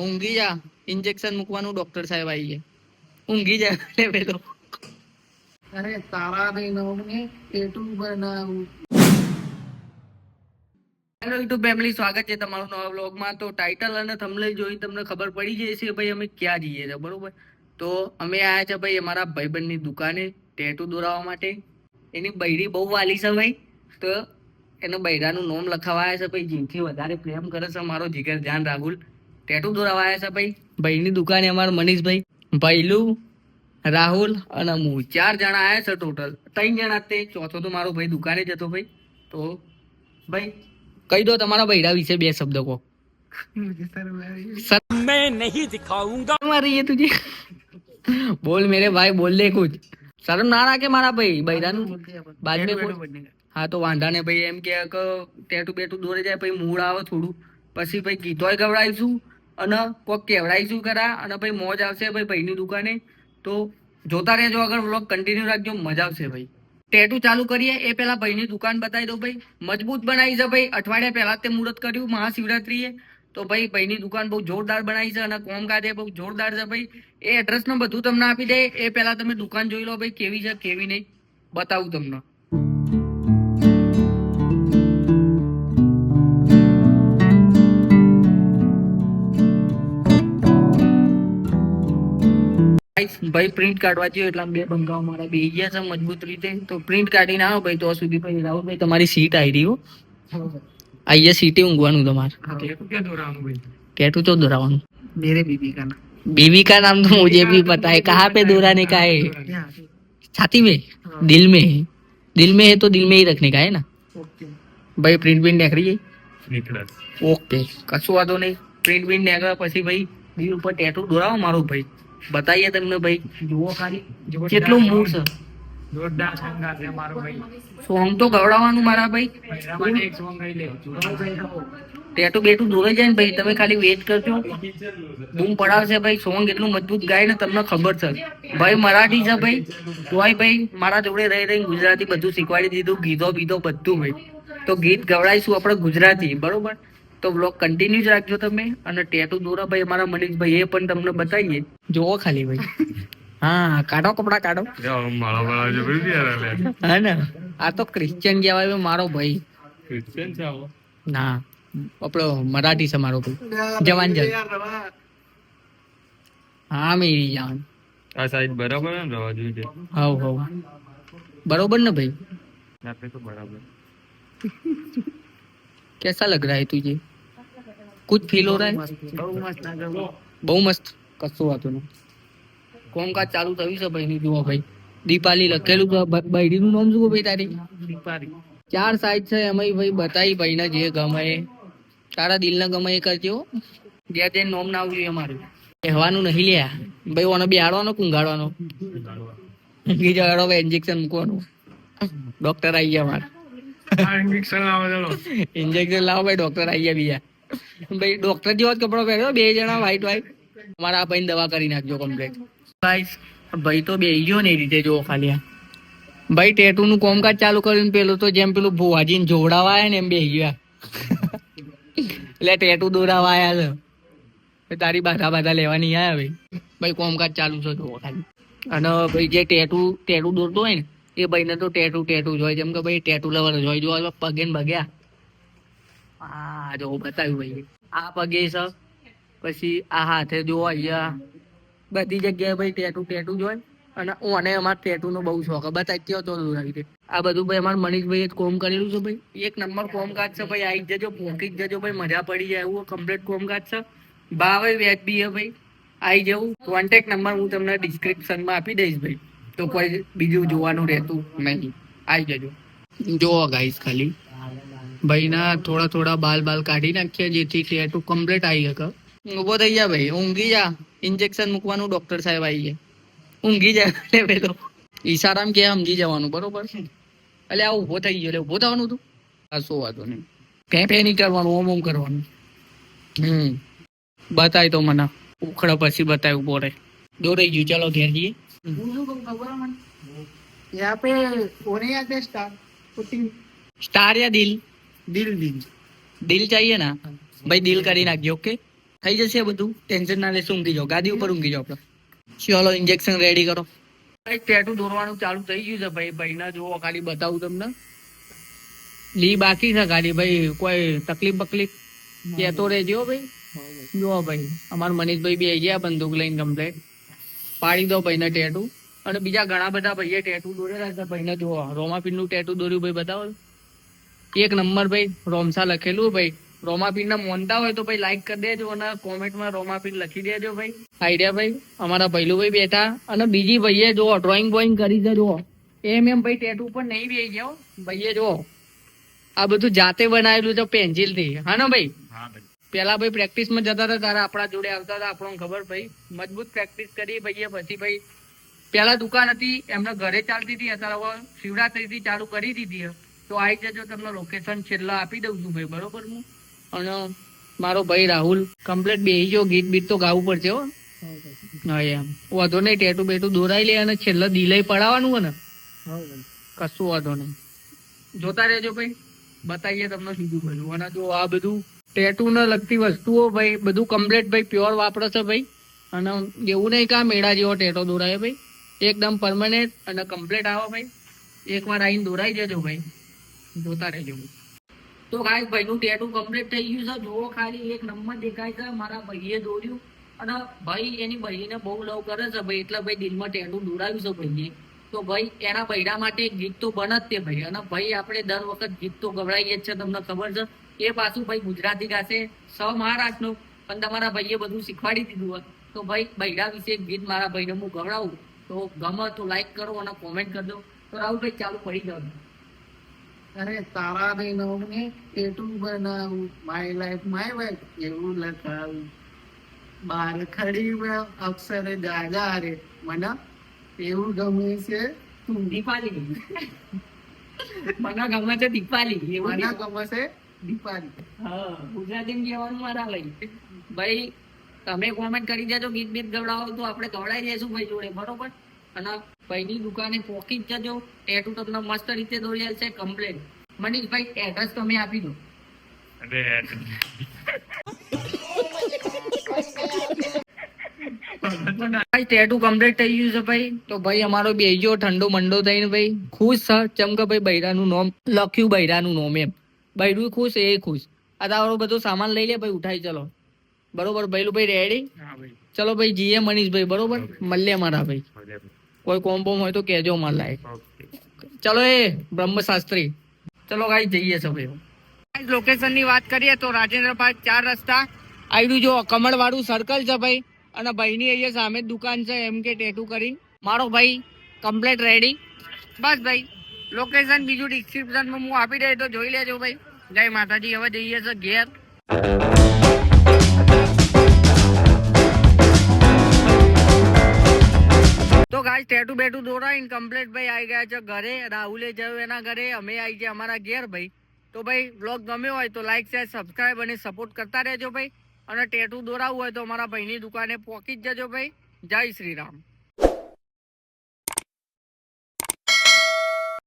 ઊંઘી જા, ઇન્જેક્શન મૂકવાનું ડોક્ટર સાહેબ આવી ગયા. ઊંઘી જા લે પેલો. અરે તારા ને નવને ટેટુ બનાવું. હેલો યુટ્યુબ ફેમિલી, સ્વાગત છે તમારું નવા વ્લોગમાં. તો ટાઇટલ અને થંબનેલ જોઈ તમને ખબર પડી જાય છે ભાઈ અમે ક્યાં જઈએ છીએ, બરોબર. તો અમે આયા છે ભાઈ અમારા ભાઈબંધની દુકાને ટેટુ દોરાવવા માટે. એની બૈરી બહુ વાલી છે ભાઈ. તો એનો બૈરાનું નામ લખાવા આવ્યા છે ભાઈ. જેથી વધારે પ્રેમ કરે છે મારો જીગર ધ્યાન રાહુલ. ટેટુ દોરાવવા આવ્યા છે ભાઈ. ભાઈની દુકાને અમારા મનીષભાઈ, ભૈલું, રાહુલ અને હું 4 જણા આવ્યા છે ટોટલ. 3 જણા તે, ચોથો તો મારો ભાઈ દુકાને જ હતો ભાઈ. તો ભાઈ કહી દો તમારા બૈરા વિશે 2 શબ્દ કહો. मैं नहीं दिखाऊंगा मारी ये तुझे. बोल मेरे भाई, बोल दे कुछ. शर्म ना રાખે મારા ભાઈ બૈરાનું બાદ મે બોલ. હા તો વાંધા ને ભાઈ. એમ કે ટેટુ બેટુ દોરે જાય ભાઈ મૂળ આવે થોડું. પછી ભાઈ ગીતોય ગવડાવીશું અને કોક કહેવડાવીશું ખરા. અને ભાઈ મોજ આવશે ભાઈ ભાઈની દુકાને. તો જોતા રહેજો, આગળ વ્લોગ કન્ટિન્યુ રાખજો, મજા આવશે ભાઈ. ટેટુ ચાલુ કરીએ એ પહેલા ભાઈની દુકાન બતાવી દો ભાઈ. મજબૂત બનાવી છે ભાઈ. અઠવાડિયા પહેલા તે મુહૂર્ત કર્યું મહાશિવરાત્રીએ. તો ભાઈ ભાઈની દુકાન બહુ જોરદાર બનાવી છે અને કોમકાજ બહુ જોરદાર છે ભાઈ. એ એડ્રેસ ને બધું તમને આપી દે. એ પહેલા તમે દુકાન જોઈ લો ભાઈ, કેવી છે કેવી નહીં બતાવું તમને. ભાઈ પ્રિન્ટ કાઢવા જોઈએ એટલે 2 બંગાઓ મારા બે ગયા છે મજબૂત રીતે. તો પ્રિન્ટ કાઢીને આવો ભાઈ. તો સુધી ભાઈ રાહુલભાઈ તમારી સીટ આવી રહી હો. અહીંયા સીટે ઊંઘવાનું તમારે. टेटू तो दोहराવાનું मेरे बीबी का नाम. बीबी का नाम तो मुझे भी पता है. कहाँ पे दोहराने का है? छाती में, दिल में है. दिल में है तो दिल में ही रखने का है ना. भाई प्रिન્ટ બીન્ટ નીકળી જાય. ઓકે, કશું વાંધો નહીં. પ્રિન્ટ બીન્ટ નીકળ્યા પછી ભાઈ દિલ ઉપર ટેટુ દોરાવો મારો ભાઈ. બતાવીએ તમને ભાઈ. જુઓ ખાલી કેટલું મૂળ છે. જોરદાર સોંગ છે મારો ભાઈ. સોંગ તો ગવડાવવાનું મારા ભાઈ. એક સોંગ ગઈ લે. ટેટુ બેટુ દોરાઈ જાય ને ભાઈ, તમે ખાલી વેટ કરજો. બૂમ પડાવશે ભાઈ. સોંગ એટલું મજબૂત ગાય ને તમને ખબર છે ભાઈ. મરાઠી છે ભાઈ, તોય ભાઈ મારા જોડે રહી રહી ગુજરાતી બધું શીખવાડી દીધું. ગીતો બીતો બધું ભાઈ. તો ગીત ગવડાવીશું આપણે ગુજરાતી, બરોબર. તો વ્લોગ કન્ટિન્યુ જ રાખજો તમે. અને ટેટુ દોરા ભાઈ અમારા મનીષભાઈ એ પણ તમને બતાવીએ. જોવો ખાલી ભાઈ. હા, કાઢો કપડા કાઢો. હા ને, આ તો ક્રિશ્ચિયન કહેવાય મારો ભાઈ. ક્રિશ્ચિયન છે ના, આપણો મરાઠી છે મારો ભાઈ. જવાન જન. હા મેરી જાન. આ સાઈડ બરાબર ને રવા જોઈએ. હાવ હાવ बरोबर ना भाई. यहाँ पे तो बराबर. कैसा लग रहा है तुझे? कुछ फील हो रहा है? બહુ મસ્ત. કશું વાતો નહીં. કોમકાજ ચાલુ થયું છે ભાઈ ની. જુઓ ભાઈ, દીપાલી લખેલું છે. બૈરીનું નામ શું ભાઈ તારી? દીપાલી. 4 સાઈડ છે એમાં ભાઈ. બતાવી ભાઈને જે ગમે એ. તારા દિલ ને ગમે એ કરજો. જ્યાં ત્યાં નોમ ના આવવું જોઈએ અમારું. કહેવાનું નહીં લ્યા ભાઈ. ઓને બેહાડવાનો કુંગાડવાનો. ઊંઘી જવાનો, ઇન્જેક્શન મૂકવાનું. ડોક્ટર આવી ગયા મારે. ઇન્જેક્શન લાવો ભાઈ. ડોક્ટર આવી ગયા બીજા ભાઈ. ડોક્ટર જેવો જ કપડો પહેર્યો. 2 જણા વ્હાઈટ વ્હાઈટ. અમારા ભાઈ દવા કરી નાખજો કમ્પ્લીટ. ભાઈ તો બે ગયો ને એ રીતે જોવો ખાલી. ભાઈ ટેટુ નું કોમકાજ ચાલુ કર્યું. પેલું તો જેમ પેલું ભુવાજીને જોવડાવા આવ્યા ને એમ બે ગયા. એટલે ટેટુ દોરાવા આવ્યા છે. તારી બાધા બાધા લેવાની આવ્યા ભાઈ. ભાઈ કોમકાજ ચાલુ છે જોવો ખાલી. અને ભાઈ જે ટેટુ દોરતો હોય ને એ ભાઈને તો ટેટુ જ હોય. જેમ કે ભાઈ ટેટુ લવર જ હોય. જો પગે ને ભગ્યા. હા જો બતાવ્યું ભાઈ. આ પગે છે. પછી આ હાથે જો અહીંયા બધી જગ્યાએ ભાઈ ટેટુ જ હોય. અને ઓને અમારે ટેટુ નો બહુ શોખ. બતાવી તો દોરાવી દે. આ બધું ભાઈ અમારે મનીષભાઈ કોમ કરેલું છે ભાઈ. 1 નંબર કોમકાજ છે ભાઈ. આવી જજો, પહોંચી જજો ભાઈ. મજા પડી જાય એવું કમ્પ્લીટ કોમકાજ છે. ભાવે વ્યાજબી છે ભાઈ. આવી જવું. કોન્ટેક્ટ નંબર હું તમને ડિસ્ક્રિપ્શનમાં આપી દઈશ ભાઈ. તો કોઈ બીજું જોવાનું રહેતું નહીં. આવી જજો. જોવો ગાઈસ ખાલી ભાઈના થોડા બાલ કાઢી નાખ્યા જેથી ટેટુ કમ્પ્લીટ આવી શકે. ઉભો થઈ જા ભાઈ. ઊંઘી જા, ઇન્જેક્શન મૂકવાનું ડોક્ટર સાહેબ આવી ગયા. ઊંઘી જા પેલો. ઈશારામ કે સમજી જવાનું, બરોબર છે. એટલે આ ઉભો થઈ ગયો. એટલે ઉભો થવાનું તું. આ શું વાતો નહીં. પે નહીં કરવાનું, ઓમ કરવાનું. બતાય તો મને. ઉખડો પછી બતાવ્યું બોરે. દોરાઈ ગયું. ચલો ઘેર જઈએ. यहाँ पे होने आते स्टार या दिल? दिल चाहिए ना भाई. दिल કરી નાખજો. ઓકે, થઈ જશે બધું, ટેન્શન ના લેશો, ઊંઘી જાઓ, ગાદી ઉપર ઊંઘી જાઓ આપણે. ચલો ઇન્જેક્શન રેડી કરો. ભાઈ ટેટુ દોરવાનું ચાલુ થઈ ગયું છે ભાઈ. ભાઈના જુઓ ખાલી બતાવું તમને. લી બાકી છે ખાલી ભાઈ, કોઈ તકલીફ બકલીફ કહેતો રહેજો ભાઈ. જુઓ ભાઈ અમારા મનીષભાઈ બી આવી ગયા બંદૂક લઈને કમ્પ્લેટ. પાડી દો ભાઈને ટેટુ. અને બીજા ઘણા બધા ભાઈએ ટેટુ દોરેલા છે ભાઈને. જુઓ રોમાપીન નું ટેટુ દોર્યું ભાઈ, બતાવો. એક નંબર ભાઈ, રોમસા લખેલું ભાઈ. રોમાપીન ના મોનતા હોય તો ભાઈ લાઈક કરી દેજો અને કોમેન્ટમાં રોમાપીન લખી દેજો ભાઈ. આઈડિયા ભાઈ અમારા ભૈલું ભાઈ બેઠા. અને બીજી ભાઈએ જો ડ્રોઈંગ બોઈંગ કરી છે જુઓ. એમ ભાઈ ટેટુ પર નહીં બેસી ગયો ભાઈએ. જો આ બધું જાતે બનાવેલું છે પેન્સિલ થી. હા ને ભાઈ? હા ભાઈ. પેલા ભાઈ પ્રેક્ટિસ માં જતા હતા ત્યારે આપણા જોડે આવતા હતા, આપણને ખબર ભાઈ. મજબૂત પ્રેક્ટિસ કરી ભાઈએ. પછી ભાઈ પેલા દુકાન હતી એમને ઘરે ચાલતી હતી, અત્યારે હવે શિવરાત્રી થી ચાલુ કરી દીધી. તો આવી જજો, તમને લોકેશન છેલ્લા આપી દઉં છું ભાઈ, બરોબર? હું અને મારો ભાઈ રાહુલ કમ્પ્લીટ બેસી ગયો. ગીત બીત તો ગાવું પડશે હો. હા એમ વાંધો નહીં, ટેટુ બેટુ દોરાઈ લે અને છેલ્લે દિલે પડાવવાનું હોય ને, કશું વાંધો નહીં. જોતા રહેજો ભાઈ, બતાવીએ તમને બીજું બધું. અને જો આ બધું ટેટુ ને લગતી વસ્તુઓ ભાઈ બધું કમ્પ્લીટ ભાઈ પ્યોર વાપરે છે ભાઈ. અને એવું નહીં કે આ મેળા જેવો ટેટો દોરાય ભાઈ, એકદમ પરમાનન્ટ અને કમ્પ્લીટ આવે ભાઈ. એકવાર આવીને દોરાઈ જજો ભાઈ, જોતા રહેજો. તો ગાઈસ ભાઈનું ટેટુ કમ્પ્લીટ થઈ ગયું છે. જુઓ ખાલી એક નંબર દેખાય છે. મારા ભાઈએ દોર્યું અને ભાઈ એની બહેરીને બહુ લવ કરે છે ભાઈ, એટલે ભાઈ દિલમાં ટેટુ દોરાવ્યું છે ભાઈએ. તો ભાઈ એના બૈરા માટે એક ગીત તો બને જ તે ભાઈ. અને ભાઈ આપણે દર વખત ગીત તો ગવડાવીએ જ છે, તમને ખબર છે. એ પાછું ભાઈ ગુજરાતી ગાશે, મહારાષ્ટ્રનું. પણ તમારા ભાઈએ બધું શીખવાડી દીધું હોય તો ભાઈ બૈરા વિશે એક ગીત મારા ભાઈને હું ગવડાવું. તો ગમે તો લાઈક કરો અને કોમેન્ટ કરજો. તો રાહુલભાઈ ચાલુ પડી જાવ. અરે તારા ને ટેટુ બનાવું, માય લાઈફ માય વાઈફ એવું લખાવું, બાર ખડી અક્ષરે દાદા રે મને એવું ગમે છે તું. દીપાલી મને ગમે છે દીપાલી, એવું મને નહીં. ગમે છે દીપાલી. હા ગુજરાતીમાં કહેવાનું મારા ભાઈ. ભાઈ તમે કોમેન્ટ કરી દેજો, ગીત બીત ગવડાવો તો આપણે ગવડાવી દઈશું ભાઈ જોડે, બરોબર? અને ભાઈની દુકાને પહોંચી જ જજો. ટેટુ તમને મસ્ત રીતે દોરેલ છે કમ્પ્લેટ. મનીષભાઈ એડ્રેસ તમે આપી દો. ટેટુ કમ્પ્લીટ થઈ ગયું છે ભાઈ. તો ભાઈ અમારો બેજો ઠંડો મંડો થઈને ભાઈ ખુશ છે. ચમકે ભાઈ બૈરાનું નામ લખ્યું, બૈરાનું નામ એમ. બૈરું ખુશ, એ ખુશ. આ તારો બધો સામાન લઈ લે ભાઈ, ઉઠાઈ ચલો, બરોબર? બૈલું ભાઈ રેડી? ચલો ભાઈ જીએ મનીષભાઈ, બરોબર? મળીએ મારા ભાઈ. કોઈ કોમ્બોમ હોય તો કહેજો મારા લાયક. ચલો એ બ્રહ્મશાસ્ત્રી. ચલો ગાઈ જઈએ છે ભાઈ. લોકેશન ની વાત કરીએ તો રાજેન્દ્ર પાર્ક 4 રસ્તા આવ્યું. જો કમળ વાળું સર્કલ છે ભાઈ. અને ભાઈની અહીંયા સામે જ દુકાન છે એમ કે ટેટુ કરીને. મારો ભાઈ કમ્પ્લીટ રેડી. બસ ભાઈ લોકેશન બીજું ડિસ્ક્રિપ્શનમાં હું આપી દે તો જોઈ લેજો ભાઈ. જય માતાજી. હવે જઈએ છે ઘેર. તો ગાઈસ ટેટુ બેટુ દોરાઈને કમ્પ્લીટ ભાઈ આવી ગયા છે ઘરે. રાહુલે જયું એના ઘરે, અમે આવી ગયા અમારા ઘેર ભાઈ. તો ભાઈ બ્લોગ ગમ્યો હોય તો લાઈક શેર સબસ્ક્રાઈબ અને સપોર્ટ કરતા રહેજો ભાઈ. અને ટેટુ દોરાવવું હોય તો અમારા ભાઈની દુકાને પહોંચી જ જજો ભાઈ. જય શ્રી રામ.